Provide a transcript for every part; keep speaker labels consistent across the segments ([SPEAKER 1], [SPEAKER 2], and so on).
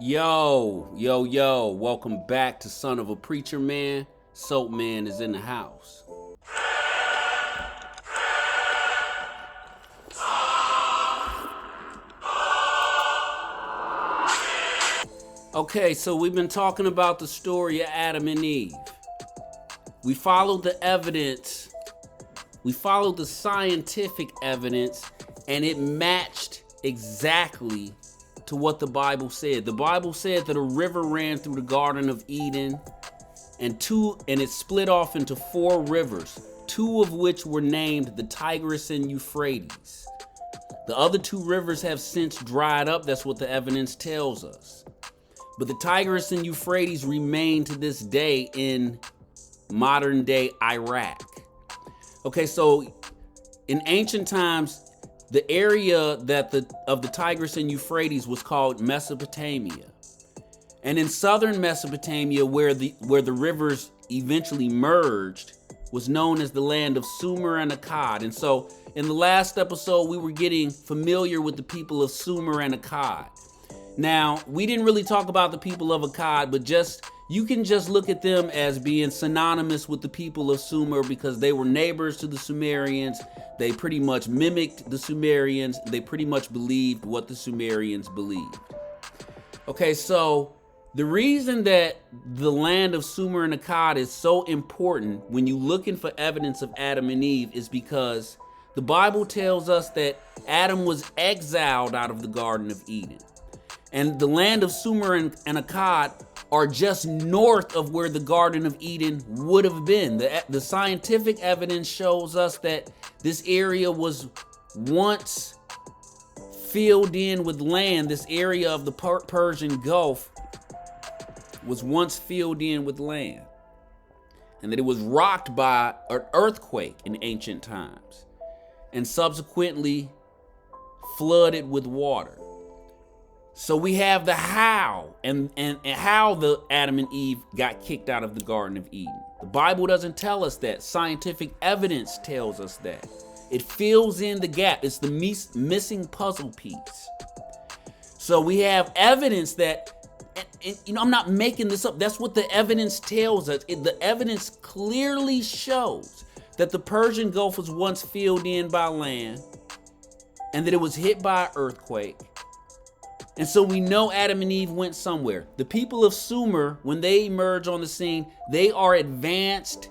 [SPEAKER 1] Yo, welcome back to Son of a Preacher Man. Soapman is in the house. Okay, so we've been talking about the story of Adam and Eve. We followed the evidence. We followed the scientific evidence, and it matched exactly to what the Bible said. The Bible said that a river ran through the Garden of Eden, and it split off into 4 rivers, 2 of which were named the Tigris and Euphrates. The other 2 rivers have since dried up. That's what the evidence tells us. But the Tigris and Euphrates remain to this day in modern day Iraq. Okay, so in ancient times, the area of the Tigris and Euphrates was called Mesopotamia. And in southern Mesopotamia, where the rivers eventually merged, was known as the land of Sumer and Akkad. And so in the last episode, we were getting familiar with the people of Sumer and Akkad. Now, we didn't really talk about the people of Akkad, but you can just look at them as being synonymous with the people of Sumer because they were neighbors to the Sumerians. They pretty much mimicked the Sumerians. They pretty much believed what the Sumerians believed. Okay, so the reason that the land of Sumer and Akkad is so important when you're looking for evidence of Adam and Eve is because the Bible tells us that Adam was exiled out of the Garden of Eden. And the land of Sumer and Akkad are just north of where the Garden of Eden would have been. The scientific evidence shows us that this area was once filled in with land. This area of the Persian Gulf was once filled in with land. And that it was rocked by an earthquake in ancient times. And subsequently flooded with water. So we have the how and how the Adam and Eve got kicked out of the Garden of Eden. The Bible doesn't tell us that. Scientific evidence tells us that. It fills in the gap. It's the missing puzzle piece. So we have evidence that, and I'm not making this up. That's what the evidence tells us. The evidence clearly shows that the Persian Gulf was once filled in by land and that it was hit by an earthquake. And so we know Adam and Eve went somewhere. The people of Sumer, when they emerge on the scene, they are advanced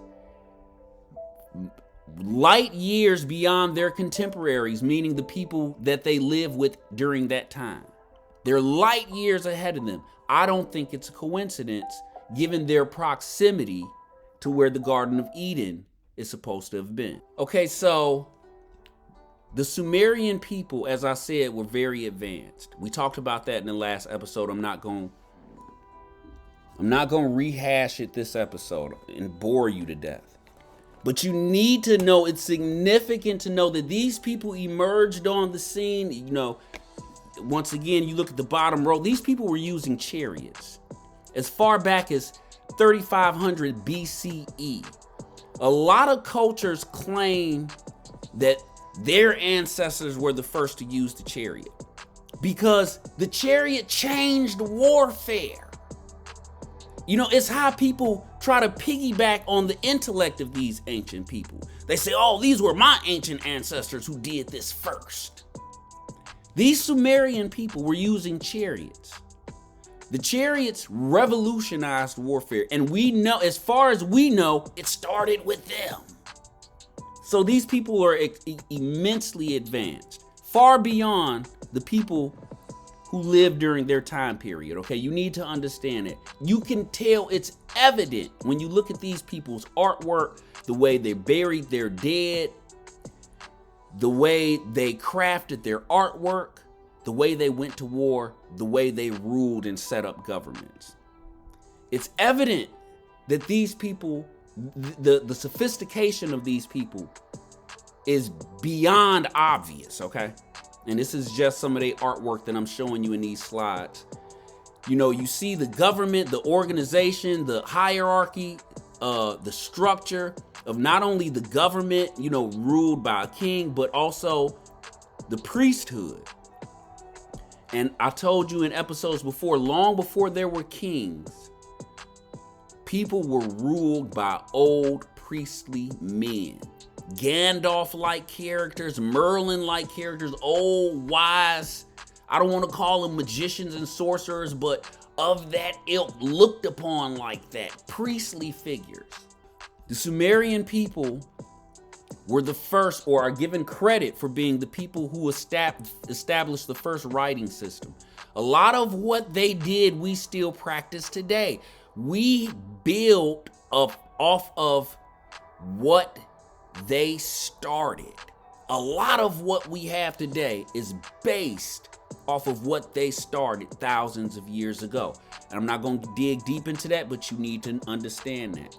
[SPEAKER 1] light years beyond their contemporaries, meaning the people that they live with during that time. They're light years ahead of them. I don't think it's a coincidence, given their proximity to where the Garden of Eden is supposed to have been. Okay, so the Sumerian people, as I said, were very advanced. We talked about that in the last episode. I'm not going to rehash it this episode and bore you to death. But you need to know, it's significant to know that these people emerged on the scene. You know, once again, you look at the bottom row, these people were using chariots as far back as 3500 BCE. A lot of cultures claim that their ancestors were the first to use the chariot because the chariot changed warfare. You know, it's how people try to piggyback on the intellect of these ancient people. They say, oh, these were my ancient ancestors who did this first. These Sumerian people were using chariots. The chariots revolutionized warfare, and we know, as far as we know, it started with them. So these people are immensely advanced, far beyond the people who lived during their time period, okay? You need to understand it. You can tell, it's evident when you look at these people's artwork, the way they buried their dead, the way they crafted their artwork, the way they went to war, the way they ruled and set up governments. It's evident that these people, the sophistication of these people is beyond obvious, okay? And this is just some of the artwork that I'm showing you in these slides. You know, you see the government, the organization, the hierarchy, the structure of not only the government, you know, ruled by a king, but also the priesthood. And I told you in episodes before, long before there were kings, people were ruled by old priestly men. Gandalf-like characters, Merlin-like characters, old, wise, I don't want to call them magicians and sorcerers, but of that ilk, looked upon like that, priestly figures. The Sumerian people were the first, or are given credit for being the people who established the first writing system. A lot of what they did, we still practice today. We build off of what they started. A lot of what we have today is based off of what they started thousands of years ago. And I'm not going to dig deep into that, but you need to understand that.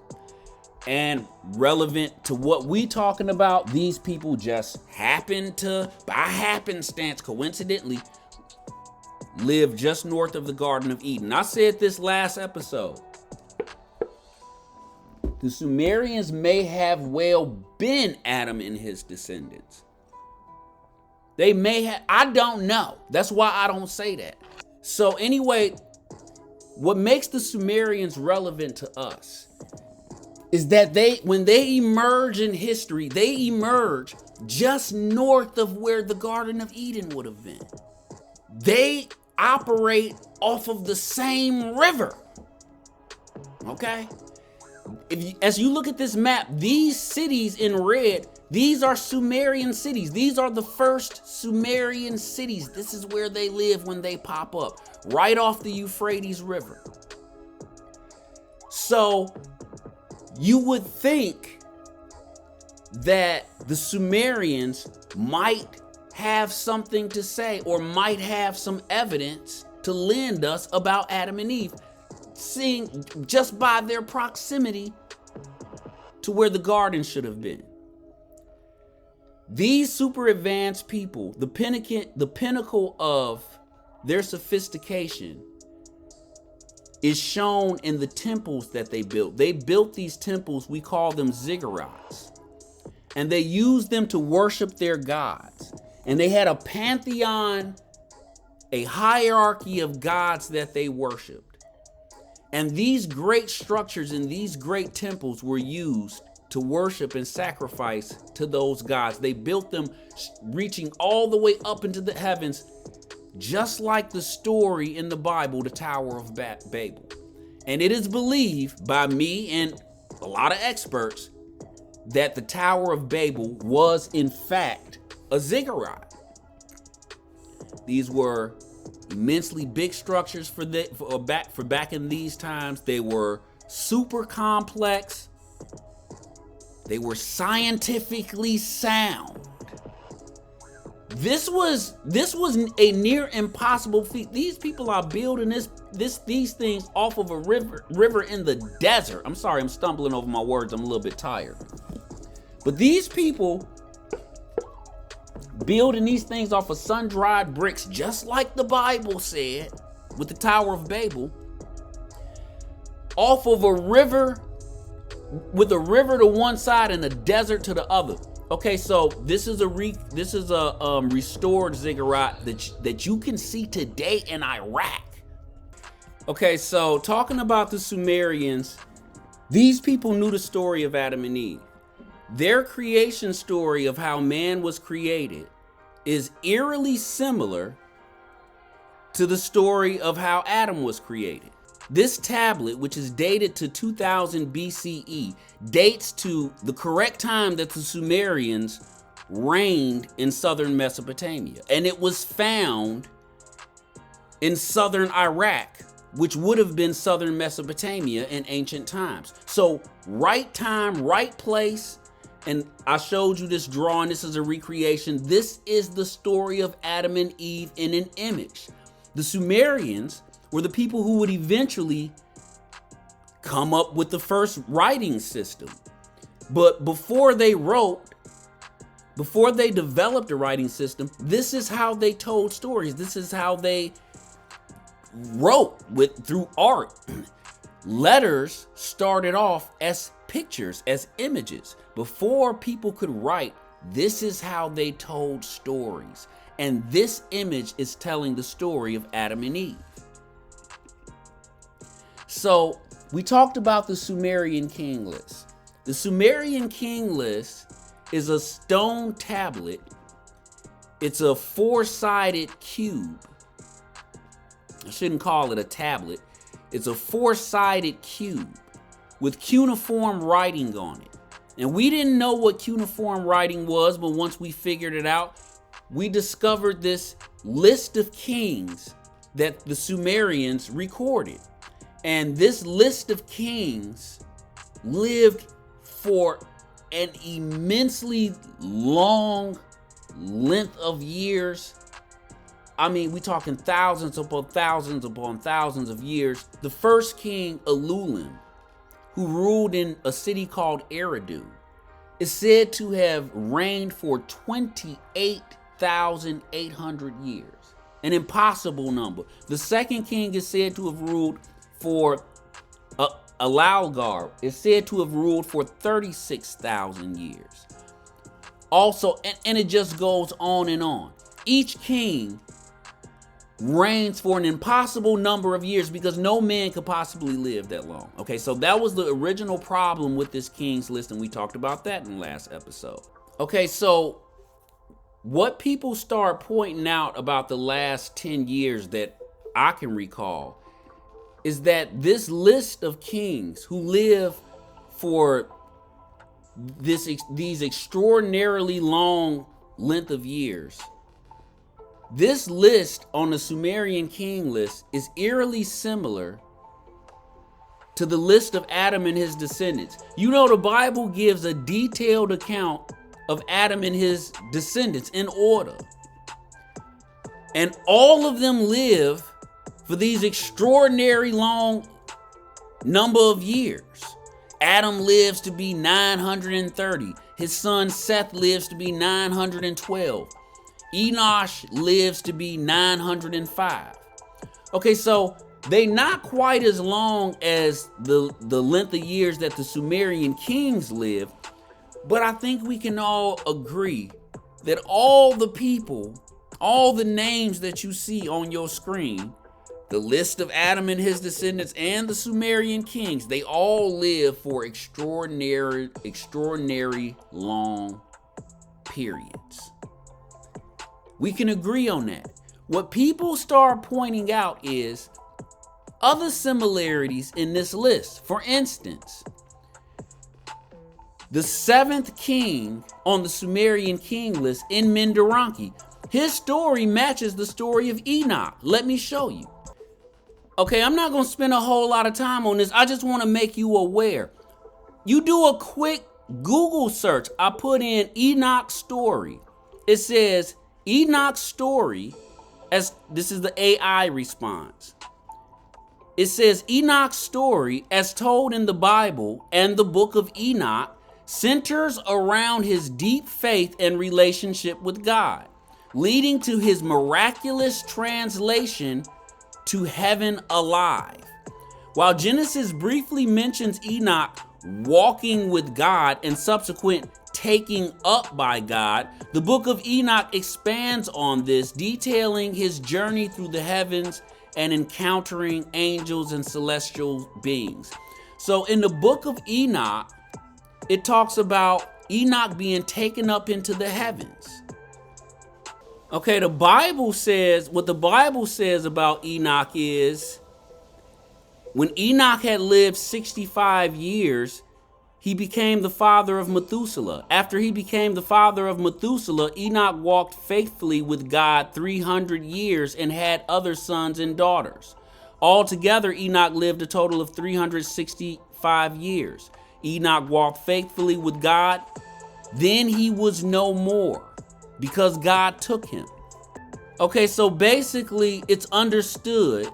[SPEAKER 1] And relevant to what we talking about, these people just happen to, by happenstance, coincidentally, live just north of the Garden of Eden. I said this last episode. The Sumerians may have well been Adam and his descendants. They may have, I don't know. That's why I don't say that. So anyway, what makes the Sumerians relevant to us is that when they emerge in history, they emerge just north of where the Garden of Eden would have been. They operate off of the same river. Okay? As you look at this map, these cities in red, these are Sumerian cities. These are the first Sumerian cities. This is where they live when they pop up, right off the Euphrates River. So you would think that the Sumerians might have something to say, or might have some evidence to lend us about Adam and Eve, seeing just by their proximity to where the garden should have been. These super advanced people, the pinnacle of their sophistication is shown in the temples that they built. They built these temples, we call them ziggurats, and they used them to worship their gods. And they had a pantheon, a hierarchy of gods that they worshiped. And these great structures and these great temples were used to worship and sacrifice to those gods. They built them reaching all the way up into the heavens, just like the story in the Bible, the Tower of Babel. And it is believed by me and a lot of experts that the Tower of Babel was in fact a ziggurat. These were immensely big structures for back in these times. They were super complex. They were scientifically sound. This was a near impossible feat. These people are building these things off of a river in the desert. I'm sorry, I'm stumbling over my words. I'm a little bit tired. But these people building these things off of sun-dried bricks, just like the Bible said with the Tower of Babel, off of a river, with a river to one side and a desert to the other. Okay, so this is a restored ziggurat that you can see today in Iraq. Okay, so talking about the Sumerians, these people knew the story of Adam and Eve. Their creation story of how man was created is eerily similar to the story of how Adam was created. This tablet, which is dated to 2000 BCE, dates to the correct time that the Sumerians reigned in southern Mesopotamia. And it was found in southern Iraq, which would have been southern Mesopotamia in ancient times. So right time, right place. And I showed you this drawing. This is a recreation. This is the story of Adam and Eve in an image. The Sumerians were the people who would eventually come up with the first writing system. But before they developed a writing system, this is how they told stories. This is how they wrote through art. Letters started off as pictures, as images. Before people could write, this is how they told stories. And this image is telling the story of Adam and Eve. So we talked about the Sumerian king list. The Sumerian king list is a stone tablet. It's a four-sided cube. I shouldn't call it a tablet. It's a four-sided cube with cuneiform writing on it. And we didn't know what cuneiform writing was, but once we figured it out, we discovered this list of kings that the Sumerians recorded. And this list of kings lived for an immensely long length of years. I mean, we're talking thousands upon thousands upon thousands of years. The first king, Alulim, who ruled in a city called Eridu, is said to have reigned for 28,800 years. An impossible number. The second king is said to have ruled for Alalgar is said to have ruled for 36,000 years. Also, and it just goes on and on. Each king reigns for an impossible number of years because no man could possibly live that long. Okay, so that was the original problem with this king's list, and we talked about that in the last episode. Okay, so what people start pointing out about the last 10 years that I can recall is that this list of kings who live for these extraordinarily long length of years, this list on the Sumerian king list is eerily similar to the list of Adam and his descendants. You know, the Bible gives a detailed account of Adam and his descendants in order. And all of them live for these extraordinary long number of years. Adam lives to be 930. His son Seth lives to be 912. Enosh lives to be 905. Okay, so they not quite as long as the length of years that the Sumerian kings lived, but I think we can all agree that all the people, all the names that you see on your screen, the list of Adam and his descendants and the Sumerian kings, they all live for extraordinary long periods. We can agree on that. What people start pointing out is other similarities in this list. For instance, the seventh king on the Sumerian king list in Menderanki, his story matches the story of Enoch. Let me show you. Okay, I'm not going to spend a whole lot of time on this. I just want to make you aware. You do a quick Google search. I put in Enoch's story. It says Enoch's story, as this is the AI response. It says Enoch's story, as told in the Bible and the book of Enoch, centers around his deep faith and relationship with God, leading to his miraculous translation to heaven alive. While Genesis briefly mentions Enoch walking with God and subsequent taking up by God, the book of Enoch expands on this, detailing his journey through the heavens and encountering angels and celestial beings. So in the book of Enoch, it talks about Enoch being taken up into the heavens. Okay, the Bible says, what the Bible says about Enoch is, when Enoch had lived 65 years, he became the father of Methuselah. After he became the father of Methuselah, Enoch walked faithfully with God 300 years and had other sons and daughters. Altogether, Enoch lived a total of 365 years. Enoch walked faithfully with God. Then he was no more because God took him. Okay, so basically it's understood,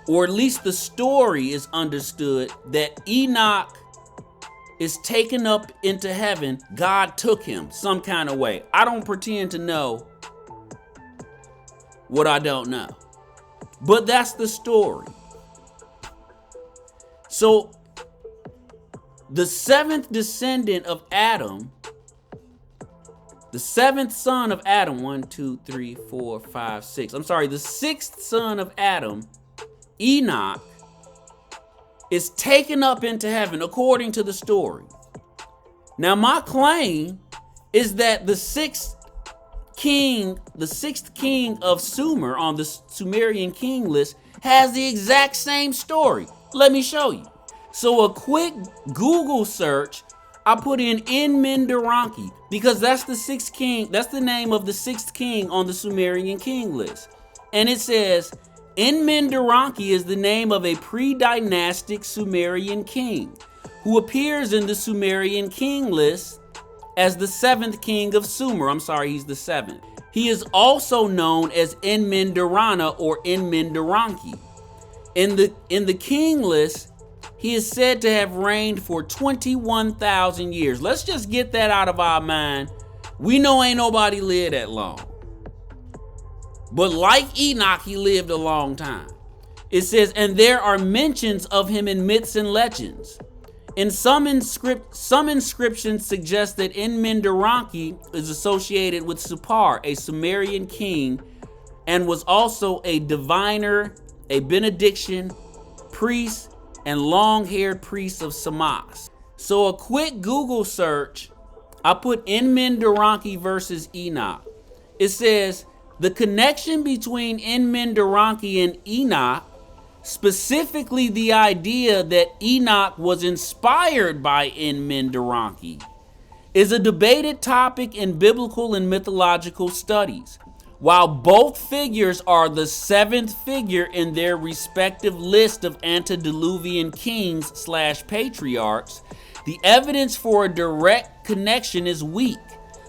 [SPEAKER 1] or at least the story is understood, that Enoch is taken up into heaven. God took him some kind of way. I don't pretend to know what I don't know, but that's the story. So the seventh descendant of Adam, The seventh son of Adam, 1, 2, 3, 4, 5, 6. I'm sorry, the sixth son of Adam, Enoch, is taken up into heaven according to the story. Now, my claim is that the sixth king of Sumer on the Sumerian king list has the exact same story. Let me show you. So a quick Google search, I put in Enmindaranki because that's the sixth king. That's the name of the sixth king on the Sumerian king list. And it says Enmindaranki is the name of a pre-dynastic Sumerian king who appears in the Sumerian king list as the seventh king of Sumer. I'm sorry, he's the seventh. He is also known as Enmindarana or Enmindaranki. In the king list, he is said to have reigned for 21,000 years. Let's just get that out of our mind. We know ain't nobody lived that long. But like Enoch, he lived a long time. It says, and there are mentions of him in myths and legends. In some inscriptions suggest that Enmindaranki is associated with Supar, a Sumerian king, and was also a diviner, a benediction, priest, and long-haired priest of Samas. So a quick Google search, I put Enmindaranki versus Enoch. It says the connection between Enmindaranki and Enoch, specifically the idea that Enoch was inspired by Enmindaranki, is a debated topic in biblical and mythological studies. While both figures are the seventh figure in their respective list of antediluvian kings/patriarchs, the evidence for a direct connection is weak.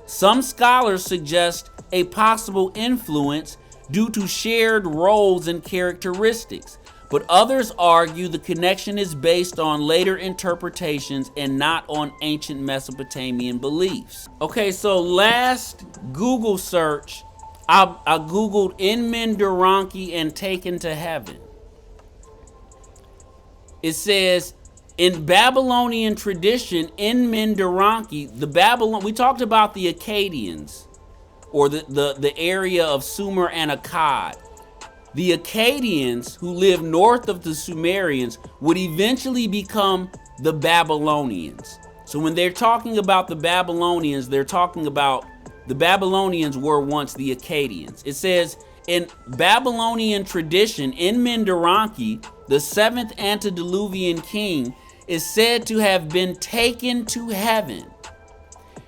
[SPEAKER 1] Some scholars suggest a possible influence due to shared roles and characteristics, but others argue the connection is based on later interpretations and not on ancient Mesopotamian beliefs. Okay, so last Google search, I Googled Enmindaranki and taken to heaven. It says, in Babylonian tradition, Enmindaranki, we talked about the Akkadians, or the area of Sumer and Akkad. The Akkadians, who lived north of the Sumerians, would eventually become the Babylonians. So when they're talking about the Babylonians, they're talking about the Babylonians were once the Akkadians. It says, in Babylonian tradition, Enmindaranki, the seventh antediluvian king, is said to have been taken to heaven.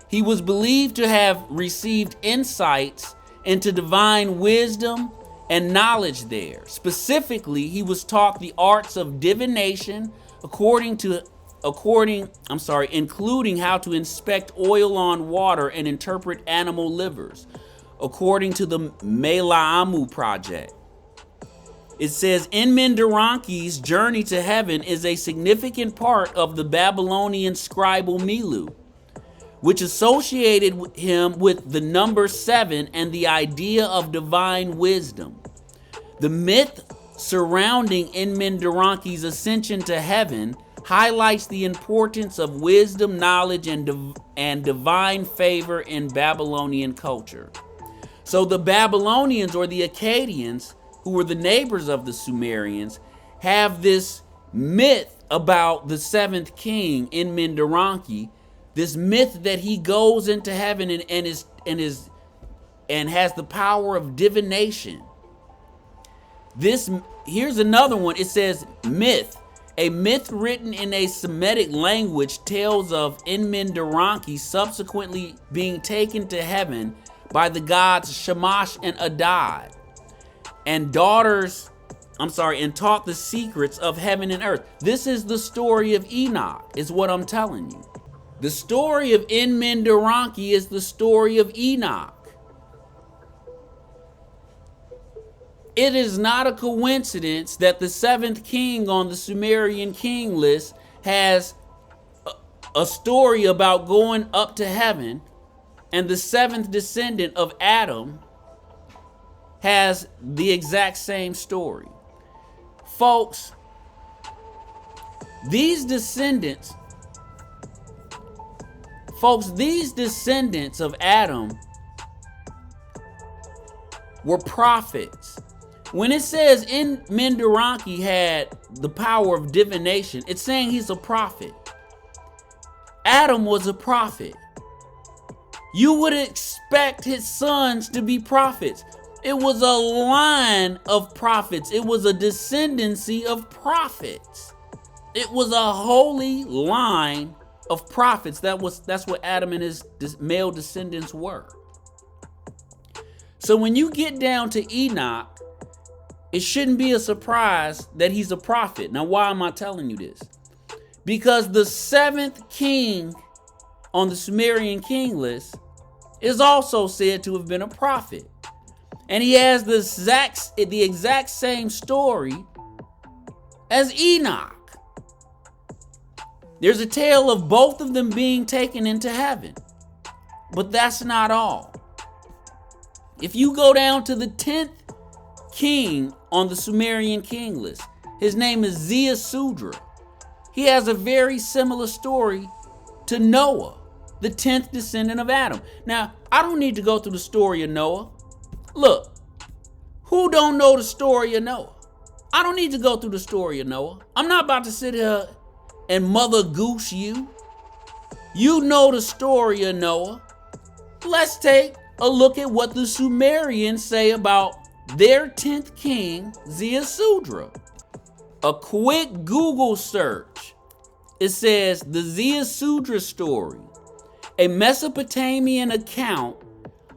[SPEAKER 1] He was believed to have received insights into including wisdom and knowledge there. Specifically, he was taught the arts of divination, including how to inspect oil on water and interpret animal livers, according to the Melaamu project. It says Enmindaranki's journey to heaven is a significant part of the Babylonian scribal Milu, which associated him with the number 7 and the idea of divine wisdom. The myth surrounding Enmindaranki's ascension to heaven highlights the importance of wisdom, knowledge, and divine favor in Babylonian culture. So the Babylonians, or the Akkadians, who were the neighbors of the Sumerians, have this myth about the seventh king, Enmindaranki, this myth that he goes into heaven and has the power of divination. Here's another one. It says myth. A myth written in a Semitic language tells of Enmindaranki subsequently being taken to heaven by the gods Shamash and Adad, and taught the secrets of heaven and earth. This is the story of Enoch, is what I'm telling you. The story of Enmindaranki is the story of Enoch. It is not a coincidence that the seventh king on the Sumerian king list has a story about going up to heaven, and the seventh descendant of Adam has the exact same story. Folks, these descendants of Adam were prophets. When it says En-men-Deranki had the power of divination, it's saying he's a prophet. Adam was a prophet. You would expect his sons to be prophets. It was a line of prophets. It was a descendancy of prophets. It was a holy line of prophets. That's what Adam and his male descendants were. So when you get down to Enoch, it shouldn't be a surprise that he's a prophet. Now, why am I telling you this? Because the seventh king on the Sumerian king list is also said to have been a prophet. And he has the exact same story as Enoch. There's a tale of both of them being taken into heaven. But that's not all. If you go down to the 10th king on the Sumerian king list, his name is Ziusudra. He has a very similar story to Noah, the 10th descendant of Adam. Now, I don't need to go through the story of Noah. Look, who don't know the story of Noah? I don't need to go through the story of Noah. I'm not about to sit here and mother goose you. You know the story of Noah. Let's take a look at what the Sumerians say about their 10th king, Ziusudra. A quick Google search. It says the Ziusudra story, a Mesopotamian account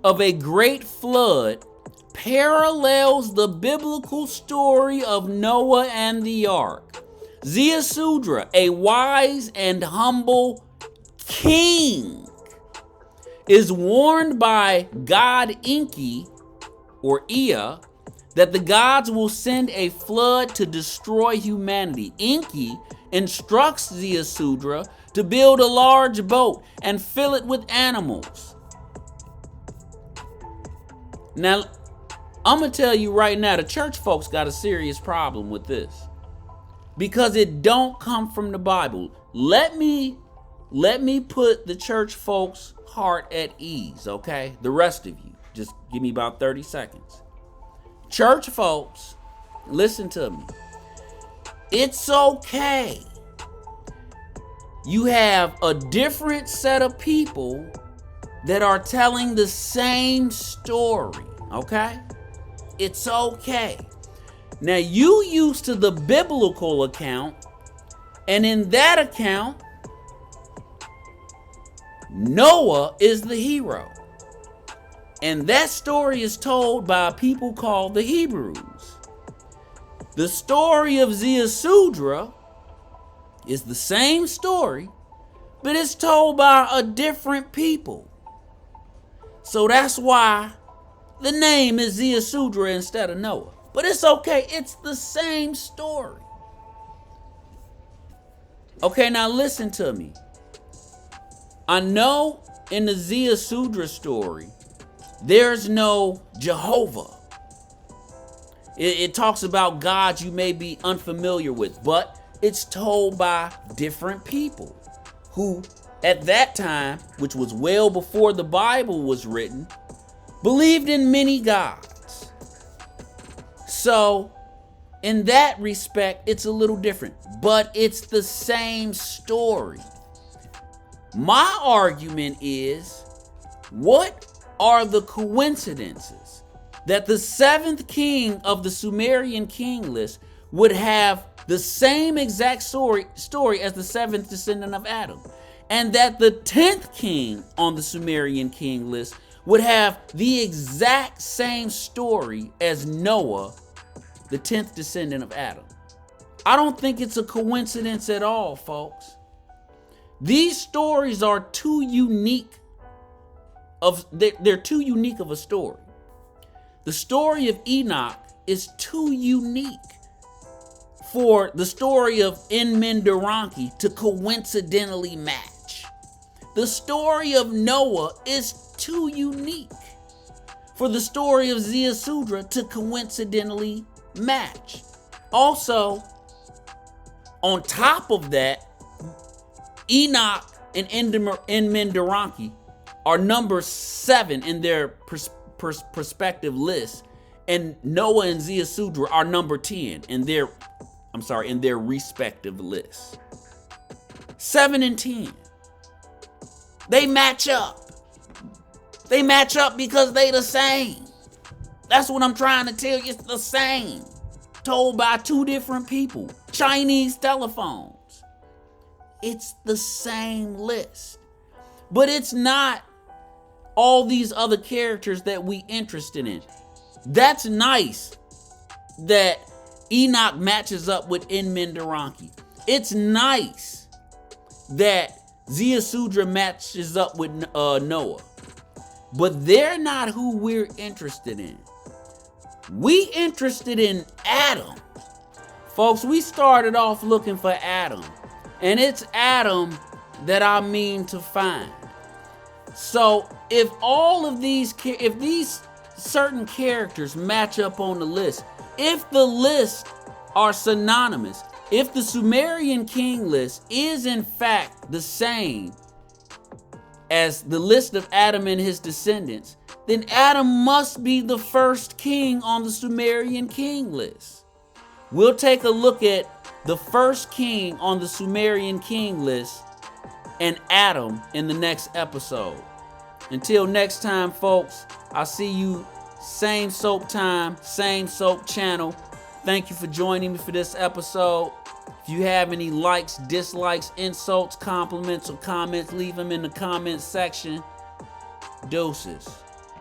[SPEAKER 1] of a great flood, parallels the biblical story of Noah and the ark. Ziusudra, a wise and humble king, is warned by god Enki, or Ea, that the gods will send a flood to destroy humanity. Enki instructs Ziusudra to build a large boat and fill it with animals. Now, I'm going to tell you right now, the church folks got a serious problem with this because it don't come from the Bible. Let me put the church folks' heart at ease, okay? The rest of you, just give me about 30 seconds. Church folks, listen to me. It's okay. You have a different set of people that are telling the same story, okay? It's okay. Now, you used to the biblical account, and in that account, Noah is the hero. And that story is told by people called the Hebrews. The story of Ziusudra is the same story, but it's told by a different people. So that's why the name is Ziusudra instead of Noah. But it's okay, it's the same story. Okay, now listen to me. I know in the Ziusudra story, there's no Jehovah. It talks about gods you may be unfamiliar with, but it's told by different people who, at that time, which was well before the Bible was written, believed in many gods. So, in that respect, it's a little different, but it's the same story. My argument is, what are the coincidences that the seventh king of the Sumerian king list would have the same exact story as the seventh descendant of Adam, and that the 10th king on the Sumerian king list would have the exact same story as Noah, the 10th descendant of Adam? I don't think it's a coincidence at all, folks. These stories are too unique. They're too unique of a story. The story of Enoch is too unique for the story of En-men-Deranki to coincidentally match. The story of Noah is too unique for the story of Ziusudra to coincidentally match. Also, on top of that, Enoch and En-men-Deranki are number 7 in their prospective list And Noah and Ziusudra are number 10 in their respective lists. 7 and 10. They match up. They match up because they the same. That's what I'm trying to tell you. It's the same. Told by two different people. Chinese telephones. It's the same list. But it's not all these other characters that we interested in. That's nice that Enoch matches up with Enmenderanki. It's nice that Ziusudra matches up with Noah. But they're not who we're interested in. We interested in Adam. Folks, we started off looking for Adam. And it's Adam that I mean to find. So if these certain characters match up on the list, if the lists are synonymous, if the Sumerian king list is in fact the same as the list of Adam and his descendants, then Adam must be the first king on the Sumerian king list. We'll take a look at the first king on the Sumerian king list and Adam in the next episode. Until next time, folks, I'll see you same soap time, same soap channel. Thank you for joining me for this episode. If you have any likes, dislikes, insults, compliments, or comments, leave them in the comments section. Deuces.